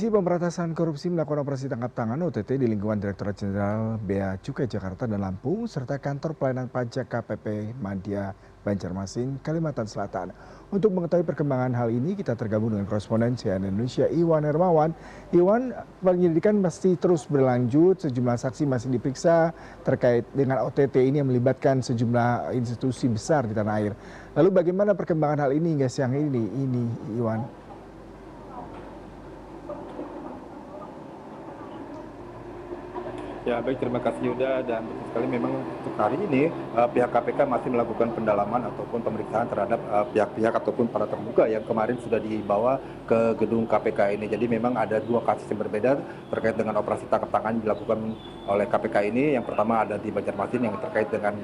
Komisi Pemberantasan Korupsi melakukan operasi tangkap tangan (OTT) di lingkungan Direktorat Jenderal Bea Cukai Jakarta dan Lampung, serta kantor pelayanan pajak KPP Madya Banjarmasin, Kalimantan Selatan. Untuk mengetahui perkembangan hal ini, kita tergabung dengan koresponden CNN Indonesia Iwan Hermawan. Iwan, penyelidikan masih terus berlanjut, sejumlah saksi masih diperiksa terkait dengan OTT ini yang melibatkan sejumlah institusi besar di tanah air. Lalu bagaimana perkembangan hal ini hingga siang ini Iwan? Ya baik, terima kasih Yuda, dan betul sekali memang untuk hari ini pihak KPK masih melakukan pendalaman ataupun pemeriksaan terhadap pihak-pihak ataupun para terduga yang kemarin sudah dibawa ke gedung KPK ini. Jadi memang ada dua kasus yang berbeda terkait dengan operasi tangkap tangan yang dilakukan oleh KPK ini. Yang pertama ada di Banjarmasin yang terkait dengan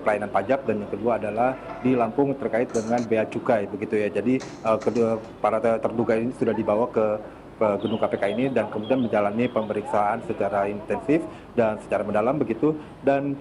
pelayanan pajak, dan yang kedua adalah di Lampung terkait dengan bea cukai begitu ya. Jadi kedua para terduga ini sudah dibawa ke gedung KPK ini dan kemudian menjalani pemeriksaan secara intensif dan secara mendalam begitu. Dan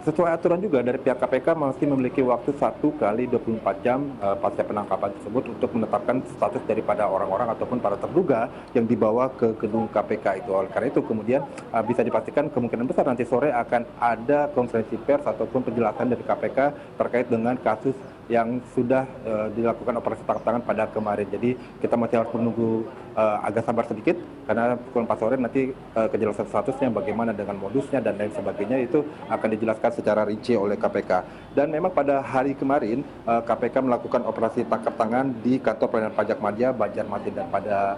sesuai aturan juga dari pihak KPK masih memiliki waktu 1 kali 24 jam pasca penangkapan tersebut untuk menetapkan status daripada orang-orang ataupun para terduga yang dibawa ke gedung KPK itu. Oleh karena itu kemudian bisa dipastikan kemungkinan besar nanti sore akan ada konferensi pers ataupun penjelasan dari KPK terkait dengan kasus yang sudah dilakukan operasi tangkap tangan pada kemarin. Jadi kita masih harus menunggu agak sabar sedikit, karena pukul 4 sore nanti kejelasan statusnya bagaimana dengan modusnya dan lain sebagainya itu akan dijelaskan secara rinci oleh KPK. Dan memang pada hari kemarin KPK melakukan operasi tangkap tangan di kantor pelayanan pajak Madya Banjarmasin, dan pada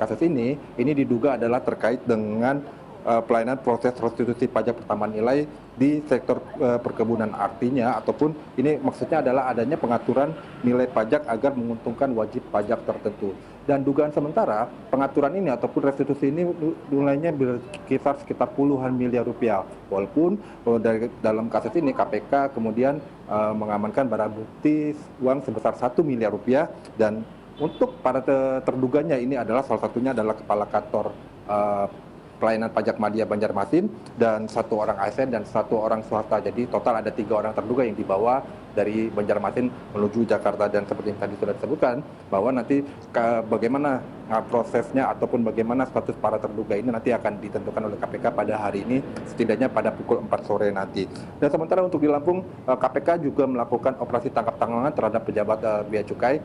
kasus ini diduga adalah terkait dengan pelayanan proses restitusi pajak pertambahan nilai di sektor perkebunan. Artinya ataupun ini maksudnya adalah adanya pengaturan nilai pajak agar menguntungkan wajib pajak tertentu. Dan dugaan sementara pengaturan ini ataupun restitusi ini nilainya berkisar sekitar puluhan miliar rupiah. Walaupun dalam kasus ini KPK kemudian mengamankan barang bukti uang sebesar 1 miliar rupiah, dan untuk para terduganya ini adalah salah satunya adalah kepala kantor pelayanan pajak Madya Banjarmasin, dan 1 orang ASN dan 1 orang swasta. Jadi total ada 3 orang terduga yang dibawa dari Banjarmasin menuju Jakarta. Dan seperti yang tadi sudah disebutkan bahwa nanti bagaimana prosesnya ataupun bagaimana status para terduga ini nanti akan ditentukan oleh KPK pada hari ini, setidaknya pada pukul 4 sore nanti. Dan sementara untuk di Lampung, KPK juga melakukan operasi tangkap tangan terhadap pejabat bea cukai.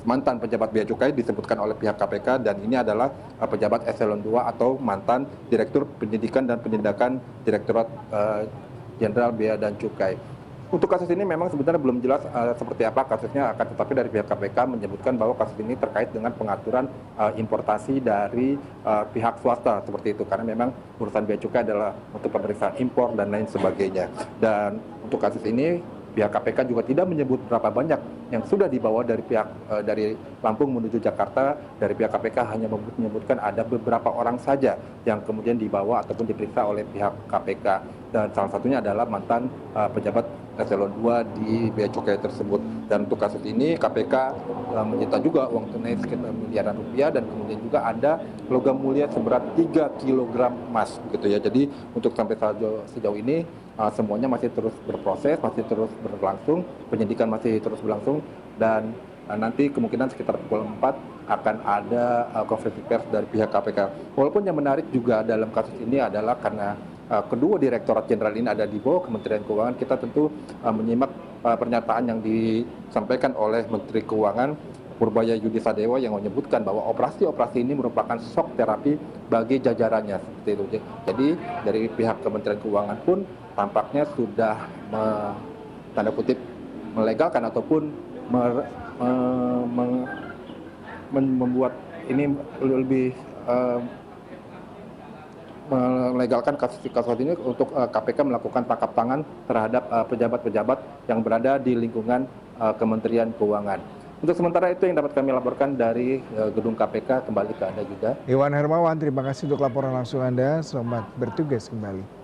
Mantan pejabat bea cukai disebutkan oleh pihak KPK, dan ini adalah pejabat eselon 2 atau mantan Direktur Penyidikan dan Penindakan Direktorat Jenderal Bea dan Cukai. Untuk kasus ini memang sebenarnya belum jelas seperti apa kasusnya, akan tetapi dari pihak KPK menyebutkan bahwa kasus ini terkait dengan pengaturan importasi dari pihak swasta seperti itu, karena memang urusan bea cukai adalah untuk pemeriksaan impor dan lain sebagainya. Dan untuk kasus ini pihak KPK juga tidak menyebut berapa banyak yang sudah dibawa dari dari Lampung menuju Jakarta. Dari pihak KPK hanya menyebutkan ada beberapa orang saja yang kemudian dibawa ataupun diperiksa oleh pihak KPK, dan salah satunya adalah mantan pejabat eselon 2 di bea cukai tersebut. Dan untuk kasus ini KPK menyita juga uang tunai sekitar miliaran rupiah, dan kemudian juga ada logam mulia seberat 3 kg emas gitu ya. Jadi untuk sampai sejauh ini semuanya masih terus berproses, masih terus berlangsung, penyidikan masih terus berlangsung, dan nanti kemungkinan sekitar pukul 4 akan ada konferensi pers dari pihak KPK. Walaupun yang menarik juga dalam kasus ini adalah karena kedua direktorat jenderal ini ada di bawah Kementerian Keuangan, kita tentu menyimak pernyataan yang disampaikan oleh Menteri Keuangan Purbaya Yudi Sadewa yang menyebutkan bahwa operasi-operasi ini merupakan shock terapi bagi jajarannya seperti itu. Jadi dari pihak Kementerian Keuangan pun tampaknya sudah tanda kutip melegalkan ataupun membuat ini lebih melegalkan kasus ini untuk KPK melakukan tangkap tangan terhadap pejabat-pejabat yang berada di lingkungan Kementerian Keuangan. Untuk sementara itu yang dapat kami laporkan dari gedung KPK. Kembali ke Anda juga. Iwan Hermawan, terima kasih untuk laporan langsung Anda. Selamat bertugas kembali.